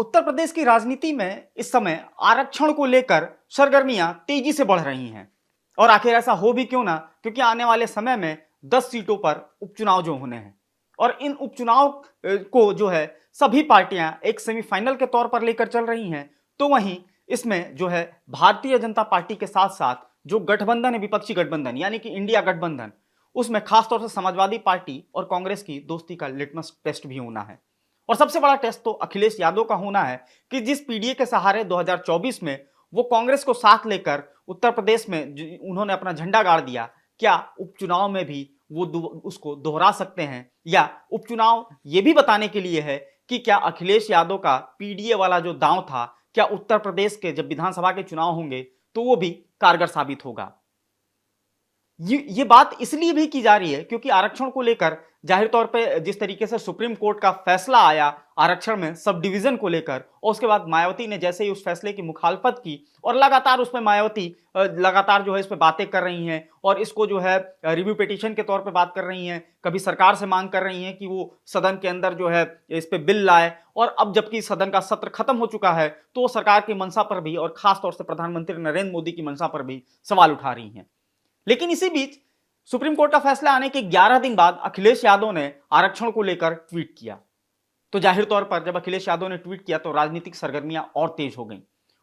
उत्तर प्रदेश की राजनीति में इस समय आरक्षण को लेकर सरगर्मियां तेजी से बढ़ रही हैं। और आखिर ऐसा हो भी क्यों ना, क्योंकि आने वाले समय में 10 सीटों पर उपचुनाव जो होने हैं और इन उपचुनाव को जो है सभी पार्टियां एक सेमीफाइनल के तौर पर लेकर चल रही हैं। तो वहीं इसमें जो है भारतीय जनता पार्टी के साथ साथ जो गठबंधन है, विपक्षी गठबंधन यानी कि इंडिया गठबंधन, उसमें खासतौर से समाजवादी पार्टी और कांग्रेस की दोस्ती का लिटमस टेस्ट भी होना है। और सबसे बड़ा टेस्ट तो अखिलेश यादव का होना है कि जिस पीडीए के सहारे 2024 में वो कांग्रेस को साथ लेकर उत्तर प्रदेश में उन्होंने अपना झंडा गाड़ दिया, क्या उपचुनाव में भी वो उसको दोहरा सकते हैं? या उपचुनाव ये भी बताने के लिए है कि क्या अखिलेश यादव का पीडीए वाला जो दांव था, क्या उत्तर प्रदेश के जब विधानसभा के चुनाव होंगे तो वो भी कारगर साबित होगा? ये बात इसलिए भी की जा रही है क्योंकि आरक्षण को लेकर जाहिर तौर पे जिस तरीके से सुप्रीम कोर्ट का फैसला आया आरक्षण में सब डिवीजन को लेकर, और उसके बाद मायावती ने जैसे ही उस फैसले की मुखालफत की और लगातार उसमें मायावती लगातार जो है इस पे बातें कर रही हैं और इसको जो है रिव्यू पिटीशन के तौर पे बात कर रही हैं, कभी सरकार से मांग कर रही हैं कि वो सदन के अंदर जो है इस पे बिल लाए। और अब जबकि सदन का सत्र खत्म हो चुका है तो सरकार की मंशा पर भी और खासतौर से प्रधानमंत्री नरेंद्र मोदी की मंशा पर भी सवाल उठा रही हैं। लेकिन इसी बीच सुप्रीम कोर्ट का फैसला आने के 11 दिन बाद अखिलेश यादव ने आरक्षण को लेकर ट्वीट किया। तो जाहिर तौर पर जब अखिलेश यादव ने ट्वीट किया तो राजनीतिक सरगर्मियां और तेज हो गईं।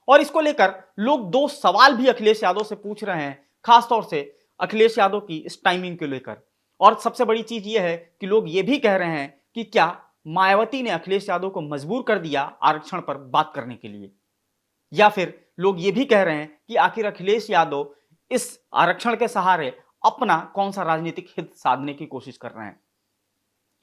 और इसको लेकर लोग दो सवाल भी अखिलेश यादव से पूछ रहे हैं, खासतौर से अखिलेश यादव की इस टाइमिंग को लेकर। और सबसे बड़ी चीज यह है कि लोग यह भी कह रहे हैं कि क्या मायावती ने अखिलेश यादव को मजबूर कर दिया आरक्षण पर बात करने के लिए, या फिर लोग ये भी कह रहे हैं कि आखिर अखिलेश यादव इस आरक्षण के सहारे अपना कौन सा राजनीतिक हित साधने की कोशिश कर रहे हैं।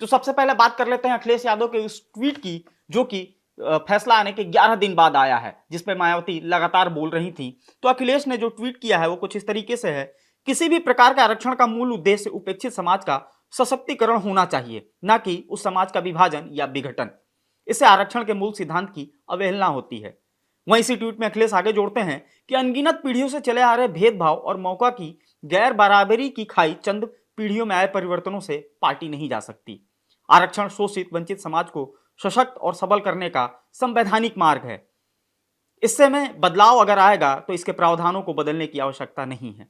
तो सबसे पहले बात कर लेते हैं अखिलेश यादव के उस ट्वीट की जो कि फैसला आने के 11 दिन बाद आया है, जिसपे मायावती लगातार बोल रही थी। तो अखिलेश ने जो ट्वीट किया है वो कुछ इस तरीके से है, किसी भी प्रकार के आरक्षण का मूल उद्देश्य उपेक्षित समाज का सशक्तिकरण होना चाहिए, न कि उस समाज का विभाजन या विघटन। इससे आरक्षण के मूल सिद्धांत की अवहेलना होती है। वहीं इसी ट्वीट में अखिलेश आगे जोड़ते हैं कि अनगिनत पीढ़ियों से चले आ रहे भेदभाव और मौका की गैर बराबरी की खाई चंद पीढ़ियों में आए परिवर्तनों से पार्टी नहीं जा सकती। आरक्षण शोषित वंचित समाज को सशक्त और सबल करने का संवैधानिक मार्ग है। इससे में बदलाव अगर आएगा तो इसके प्रावधानों को बदलने की आवश्यकता नहीं है।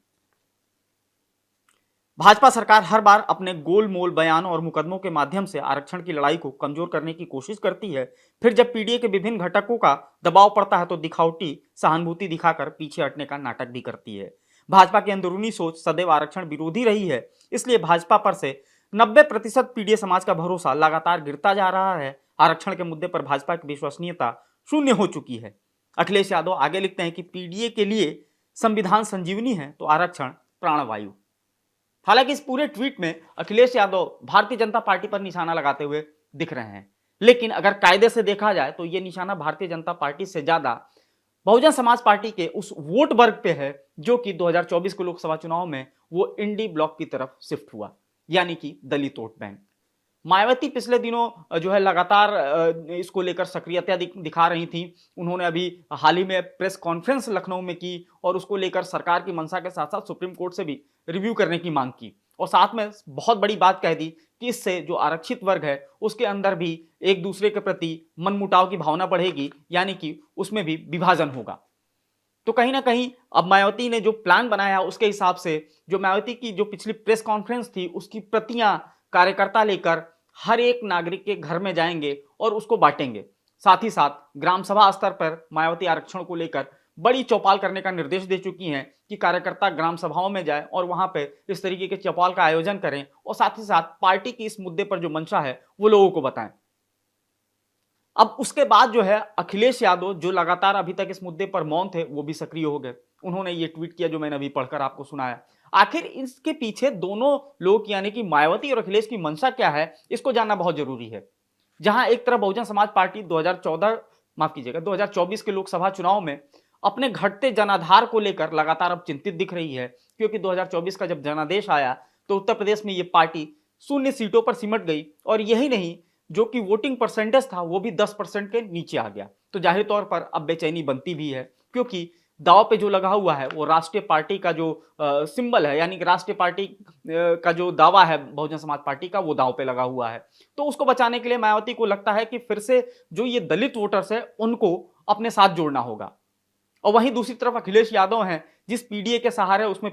भाजपा सरकार हर बार अपने गोलमोल बयान और मुकदमों के माध्यम से आरक्षण की लड़ाई को कमजोर करने की कोशिश करती है। फिर जब पीडीए के विभिन्न घटकों का दबाव पड़ता है तो दिखावटी सहानुभूति दिखाकर पीछे हटने का नाटक भी करती है। भाजपा की अंदरूनी सोच सदैव आरक्षण विरोधी रही है, इसलिए भाजपा पर से 90% पीडीए समाज का भरोसा लगातार गिरता जा रहा है। आरक्षण के मुद्दे पर भाजपा की विश्वसनीयता शून्य हो चुकी है। अखिलेश यादव आगे लिखते हैं कि पीडीए के लिए संविधान संजीवनी है तो आरक्षण प्राणवायु। हालांकि इस पूरे ट्वीट में अखिलेश यादव भारतीय जनता पार्टी पर निशाना लगाते हुए दिख रहे हैं, लेकिन अगर कायदे से देखा जाए तो यह निशाना भारतीय जनता पार्टी से ज्यादा बहुजन समाज पार्टी के उस वोट वर्ग पे है जो कि 2024 के लोकसभा चुनाव में वो इंडी ब्लॉक की तरफ शिफ्ट हुआ, यानी कि दलित वोट बैंक। मायावती पिछले दिनों जो है लगातार इसको लेकर सक्रियता दिखा रही थी। उन्होंने अभी हाल ही में प्रेस कॉन्फ्रेंस लखनऊ में की और उसको लेकर सरकार की मंशा के साथ साथ सुप्रीम कोर्ट से भी रिव्यू करने की मांग की, और साथ में बहुत बड़ी बात कह दी कि इससे जो आरक्षित वर्ग है उसके अंदर भी एक दूसरे के प्रति मनमुटाव की भावना बढ़ेगी, यानी कि उसमें भी विभाजन होगा। तो कहीं ना कहीं अब मायावती ने जो प्लान बनाया उसके हिसाब से जो मायावती की जो पिछली प्रेस कॉन्फ्रेंस थी उसकी प्रतियां कार्यकर्ता लेकर हर एक नागरिक के घर में जाएंगे और उसको बांटेंगे। साथ ही साथ ग्राम सभा स्तर पर मायावती आरक्षण को लेकर बड़ी चौपाल करने का निर्देश दे चुकी हैं कि कार्यकर्ता ग्राम सभाओं में जाए और वहां पे इस तरीके के चौपाल का आयोजन करें और साथ ही साथ पार्टी की इस मुद्दे पर जो मंशा है वो लोगों को बताएं। अब उसके बाद जो है अखिलेश यादव जो लगातार अभी तक इस मुद्दे पर मौन थे वो भी सक्रिय हो गए। उन्होंने ये ट्वीट किया जो मैंने अभी पढ़कर आपको सुनाया। आखिर इसके पीछे दोनों लोग यानी कि मायावती और अखिलेश की मंशा क्या है इसको जानना बहुत जरूरी है। जहां एक तरफ बहुजन समाज पार्टी 2024 के लोकसभा चुनाव में अपने घटते जनाधार को लेकर लगातार अब चिंतित दिख रही है, क्योंकि 2024 का जब जनादेश आया तो उत्तर प्रदेश में ये पार्टी 0 सीटों पर सिमट गई, और यही नहीं जो कि वोटिंग परसेंटेज था वो भी 10% के नीचे आ गया। तो जाहिर तौर पर अब बेचैनी बनती भी है, क्योंकि दाव पे जो लगा हुआ है वो राष्ट्रीय पार्टी का जो सिंबल है, यानी कि राष्ट्रीय पार्टी का जो दावा है बहुजन समाज पार्टी का, वो दाव पे लगा हुआ है। तो उसको बचाने के लिए मायावती को लगता है कि फिर से जो ये दलित वोटर्स है उनको अपने साथ जोड़ना होगा। और वहीं दूसरी तरफ अखिलेश यादव हैं, जिस पीडीए के सहारे उसमें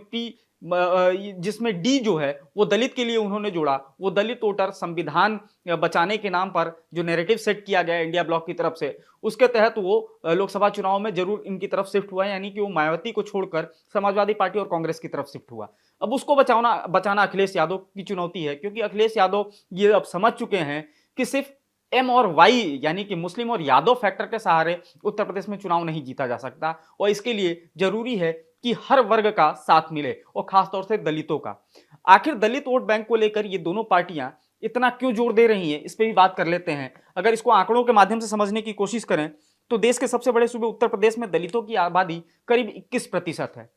जिसमें डी जो है वो दलित के लिए उन्होंने जोड़ा। वो दलित वोटर संविधान बचाने के नाम पर जो नैरेटिव सेट किया गया इंडिया ब्लॉक की तरफ से, उसके तहत वो लोकसभा चुनाव में जरूर इनकी तरफ शिफ्ट हुआ है, यानी कि वो मायावती को छोड़कर समाजवादी पार्टी और कांग्रेस की तरफ शिफ्ट हुआ। अब उसको बचाना अखिलेश यादव की चुनौती है, क्योंकि अखिलेश यादव ये अब समझ चुके हैं कि सिर्फ एम और वाई यानी कि मुस्लिम और यादव फैक्टर के सहारे उत्तर प्रदेश में चुनाव नहीं जीता जा सकता, और इसके लिए जरूरी है कि हर वर्ग का साथ मिले, और खासतौर से दलितों का। आखिर दलित वोट बैंक को लेकर ये दोनों पार्टियां इतना क्यों जोर दे रही हैं, इस पे भी बात कर लेते हैं। अगर इसको आंकड़ों के माध्यम से समझने की कोशिश करें तो देश के सबसे बड़े सूबे उत्तर प्रदेश में दलितों की आबादी करीब 21% है,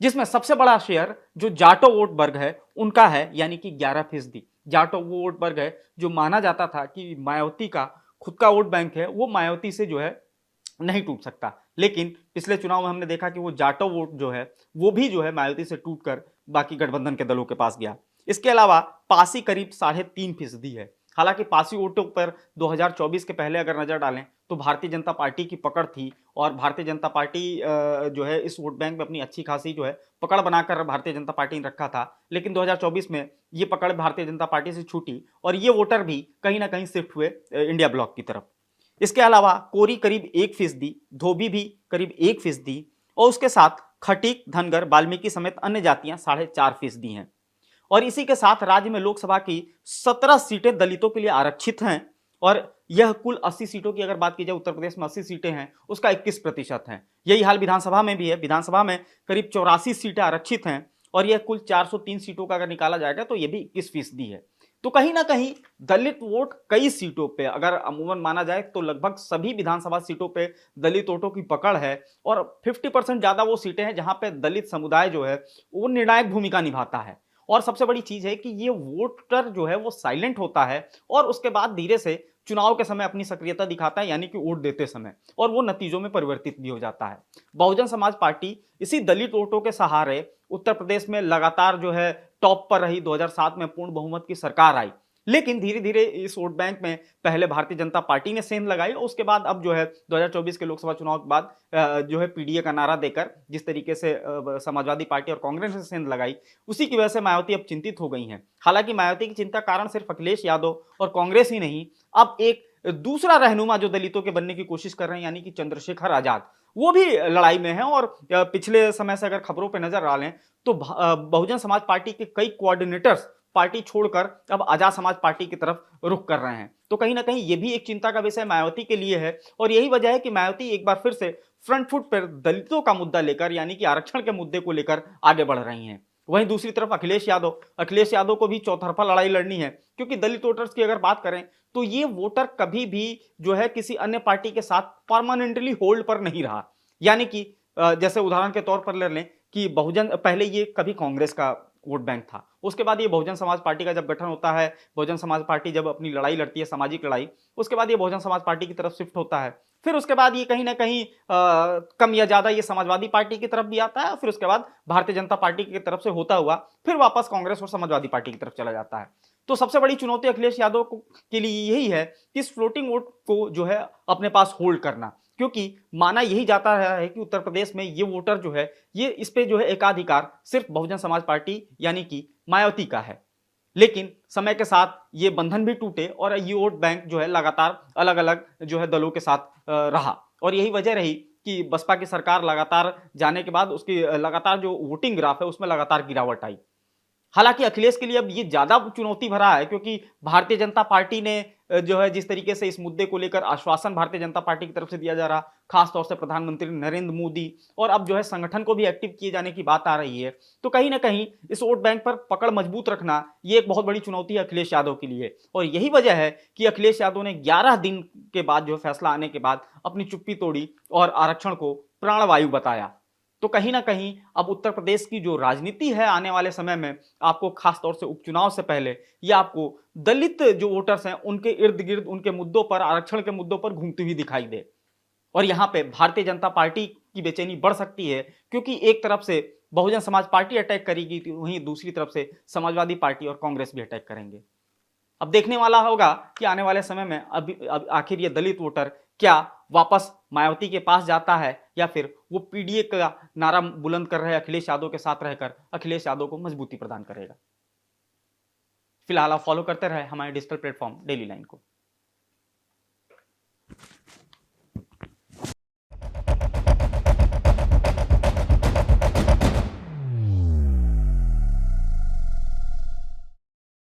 जिसमें सबसे बड़ा शेयर जो जाटो वोट वर्ग है उनका है, यानी कि 11%। जाटो वो वोट वर्ग है जो माना जाता था कि मायावती का खुद का वोट बैंक है, वो मायावती से जो है नहीं टूट सकता। लेकिन पिछले चुनाव में हमने देखा कि वो जाटो वोट जो है वो भी जो है मायावती से टूटकर बाकी गठबंधन के दलों के पास गया। इसके अलावा पासी करीब 3.5% है। हालांकि पासी वोटों पर 2024 के पहले अगर नजर डालें तो भारतीय जनता पार्टी की पकड़ थी, और भारतीय जनता पार्टी जो है इस वोट बैंक में अपनी अच्छी खासी जो है पकड़ बनाकर भारतीय जनता पार्टी ने रखा था। लेकिन 2024 में ये पकड़ भारतीय जनता पार्टी से छूटी, और ये वोटर भी कहीं ना कहीं शिफ्ट हुए इंडिया ब्लॉक की तरफ। इसके अलावा कोरी करीब 1%, धोबी भी करीब 1%, और उसके साथ खटीक, धनगर, वाल्मीकि समेत अन्य जातियां 4.5% हैं। और इसी के साथ राज्य में लोकसभा की 17 सीटें दलितों के लिए आरक्षित हैं, और यह कुल 80 सीटों की अगर बात की जाए, उत्तर प्रदेश में 80 सीटें हैं, उसका 21% है। यही हाल विधानसभा में भी है। विधानसभा में करीब 84 सीटें आरक्षित हैं, और यह कुल 403 सीटों का अगर निकाला जाएगा तो यह भी 21% है। तो कहीं ना कहीं दलित वोट कई सीटों पे अगर अमूमन माना जाए तो लगभग सभी विधानसभा सीटों पे दलित वोटों की पकड़ है, और 50% ज्यादा वो सीटें हैं जहां पे दलित समुदाय जो है वो निर्णायक भूमिका निभाता है। और सबसे बड़ी चीज है कि ये वोटर जो है वो साइलेंट होता है, और उसके बाद धीरे से चुनाव के समय अपनी सक्रियता दिखाता है, यानी कि वोट देते समय, और वो नतीजों में परिवर्तित भी हो जाता है। बहुजन समाज पार्टी इसी दलित वोटों के सहारे उत्तर प्रदेश में लगातार जो है टॉप पर रही। 2007 में पूर्ण बहुमत की सरकार आई, लेकिन धीरे धीरे इस वोट बैंक में पहले भारतीय जनता पार्टी ने सेंध लगाई, और उसके बाद अब जो है 2024 के लोकसभा चुनाव के बाद जो है पीडीए का नारा देकर जिस तरीके से समाजवादी पार्टी और कांग्रेस ने सेंध लगाई, उसी की वजह से मायावती अब चिंतित हो गई हैं। हालांकि मायावती की चिंता कारण सिर्फ अखिलेश यादव और कांग्रेस ही नहीं, अब एक दूसरा रहनुमा जो दलितों के बनने की कोशिश कर रहे हैं, यानी कि चंद्रशेखर आजाद, वो भी लड़ाई में है। और पिछले समय से अगर खबरों पर नजर डालें तो बहुजन समाज पार्टी के कई कोऑर्डिनेटर्स पार्टी छोड़कर अब आजाद समाज पार्टी की तरफ रुख कर रहे हैं। तो कहीं ना कहीं ये भी एक चिंता का विषय मायावती के लिए है, और यही वजह है कि मायावती एक बार फिर से फ्रंट फुट पर दलितों का मुद्दा लेकर, यानी कि आरक्षण के मुद्दे को लेकर आगे बढ़ रही हैं। वहीं दूसरी तरफ अखिलेश यादव को भी चौतरफा लड़ाई लड़नी है, क्योंकि दलित वोटर्स की अगर बात करें तो ये वोटर कभी भी जो है किसी अन्य पार्टी के साथ परमानेंटली होल्ड पर नहीं रहा। यानी कि जैसे उदाहरण के तौर पर ले लें कि बहुजन पहले ये कभी कांग्रेस का वोट बैंक था, उसके बाद ये बहुजन समाज पार्टी का जब गठन होता है, बहुजन समाज पार्टी जब अपनी लड़ाई लड़ती है, सामाजिक लड़ाई, उसके बाद ये बहुजन समाज पार्टी की तरफ शिफ्ट होता है। फिर उसके बाद ये कहीं ना कहीं कम या ज्यादा ये समाजवादी पार्टी की तरफ भी आता है, फिर उसके बाद भारतीय जनता पार्टी की तरफ से होता हुआ फिर वापस कांग्रेस और समाजवादी पार्टी की तरफ चला जाता है। तो सबसे बड़ी चुनौती अखिलेश यादव के लिए यही है कि इस फ्लोटिंग वोट को जो है अपने पास होल्ड करना, क्योंकि माना यही जाता रहा है कि उत्तर प्रदेश में ये वोटर जो है ये इस पे जो है एकाधिकार सिर्फ बहुजन समाज पार्टी यानी कि मायावती का है। लेकिन समय के साथ ये बंधन भी टूटे, और ये वोट बैंक जो है लगातार अलग अलग जो है दलों के साथ रहा, और यही वजह रही कि बसपा की सरकार लगातार जाने के बाद उसकी लगातार जो वोटिंग ग्राफ है उसमें लगातार गिरावट आई। हालांकि अखिलेश के लिए अब ये ज्यादा चुनौती भरा है, क्योंकि भारतीय जनता पार्टी ने जो है जिस तरीके से इस मुद्दे को लेकर आश्वासन भारतीय जनता पार्टी की तरफ से दिया जा रहा, खासतौर से प्रधानमंत्री नरेंद्र मोदी, और अब जो है संगठन को भी एक्टिव किए जाने की बात आ रही है। तो कहीं ना कहीं इस वोट बैंक पर पकड़ मजबूत रखना ये एक बहुत बड़ी चुनौती है अखिलेश यादव के लिए, और यही वजह है कि अखिलेश यादव ने 11 दिन के बाद जो फैसला आने के बाद अपनी चुप्पी तोड़ी और आरक्षण को प्राणवायु बताया। तो कहीं ना कहीं अब उत्तर प्रदेश की जो राजनीति है आने वाले समय में आपको खासतौर से उपचुनाव से पहले ये आपको दलित जो वोटर्स हैं उनके इर्द गिर्द उनके मुद्दों पर, आरक्षण के मुद्दों पर घूमती हुई दिखाई दे। और यहाँ पे भारतीय जनता पार्टी की बेचैनी बढ़ सकती है, क्योंकि एक तरफ से बहुजन समाज पार्टी अटैक करेगी तो वहीं दूसरी तरफ से समाजवादी पार्टी और कांग्रेस भी अटैक करेंगे। अब देखने वाला होगा कि आने वाले समय में अब आखिर ये दलित वोटर क्या वापस मायावती के पास जाता है या फिर वो पीडीए का नारा बुलंद कर रहे अखिलेश यादव के साथ रहकर अखिलेश यादव को मजबूती प्रदान करेगा। फिलहाल आप फॉलो करते रहे हमारे डिजिटल प्लेटफॉर्म डेली लाइन को।